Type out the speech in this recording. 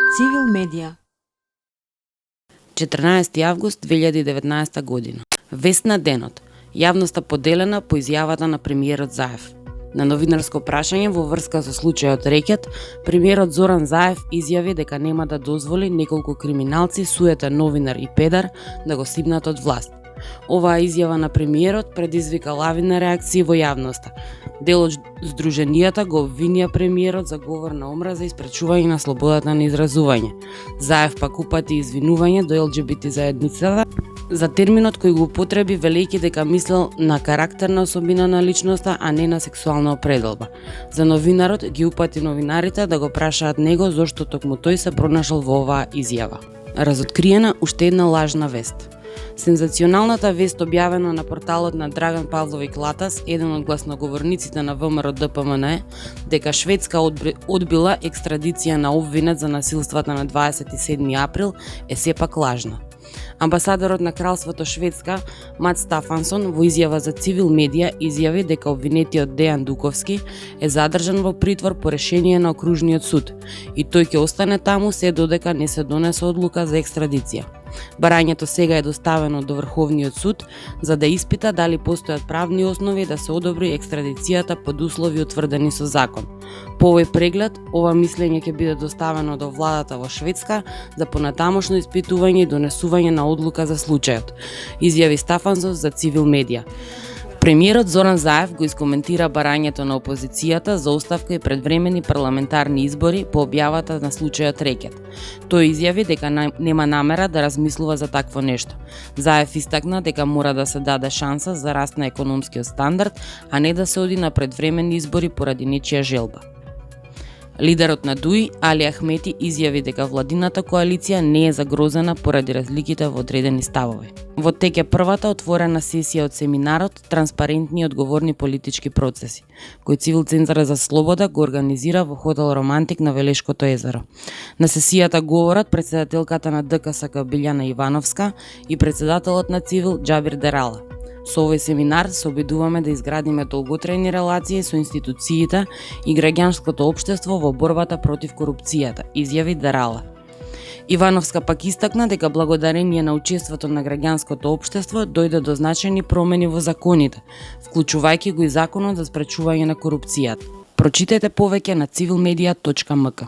Цивил медија. 14 август 2019 година. Вест на денот. Јавноста поделена по изјавата на премиерот Заев. На новинарско прашање во врска со случајот Рекет, премиерот Зоран Заев изјави дека нема да дозволи неколку криминалци, суетен новинар и педар да го сипнат од власт. Оваа изјава на премиерот предизвика лавина реакции во јавноста. Дел од здруженијата го обвинија премиерот за говор на омраза и спречување на слободата на изразување. Заев пак упати извинување до ЛГБТ заедницата за терминот кој го употреби, велејќи дека мислел на карактерна особина на личноста, а не на сексуална определба. За новинарот ги упати новинарите да го прашаат него зошто токму тој се пронашал во оваа изјава. Разоткриена уште една лажна вест. Сензационалната вест објавена на порталот на Драган Павловик Латас, еден од гласноговорниците на ВМРО ДПМН, дека Шведска одбила екстрадиција на обвинет за насилствата на 27 април, е сепак лажна. Амбасадорот на Кралството Шведска, Мат Стафансон, во изјава за Цивил медија изјави дека обвинетиот Дејан Дуковски е задржан во притвор по решение на окружниот суд и тој ќе остане таму се додека не се донесе одлука за екстрадиција. Барањето сега е доставено до Врховниот суд за да испита дали постојат правни основи да се одобри екстрадицијата под услови утврдени со закон. По овој преглед, ова мислење ќе биде доставено до владата во Шведска за понатамошно испитување и донесување на одлука за случајот, изјави Стафансон за Цивил медија. Премиерот Зоран Заев го искоментира барањето на опозицијата за оставка и предвремени парламентарни избори по објавата на случајот Рекет. Тој изјави дека нема намера да размислува за такво нешто. Заев истакна дека мора да се даде шанса за раст на економскиот стандард, а не да се оди на предвремени избори поради нечија желба. Лидерот на ДУИ, Али Ахмети, изјави дека владината коалиција не е загрозена поради разликите во одредени ставови. Во тек е првата отворена сесија од семинарот Транспарентни и одговорни политички процеси, кој Цивил Центар за слобода го организира во хотел Романтик на Велешкото езеро. На сесијата говорат председателката на ДКСК Билјана Ивановска и председателот на Цивил Џабир Дерала. Со овој семинар се обидуваме да изградиме долготрајни релации со институциите и граѓанското општество во борбата против корупцијата, изјави Дерала. Ивановска пак истакна дека благодарение на учеството на граѓанското општество дојде до значајни промени во законите, вклучувајќи го и законот за спречување на корупцијата. Прочитајте повеќе на civilmedia.mk.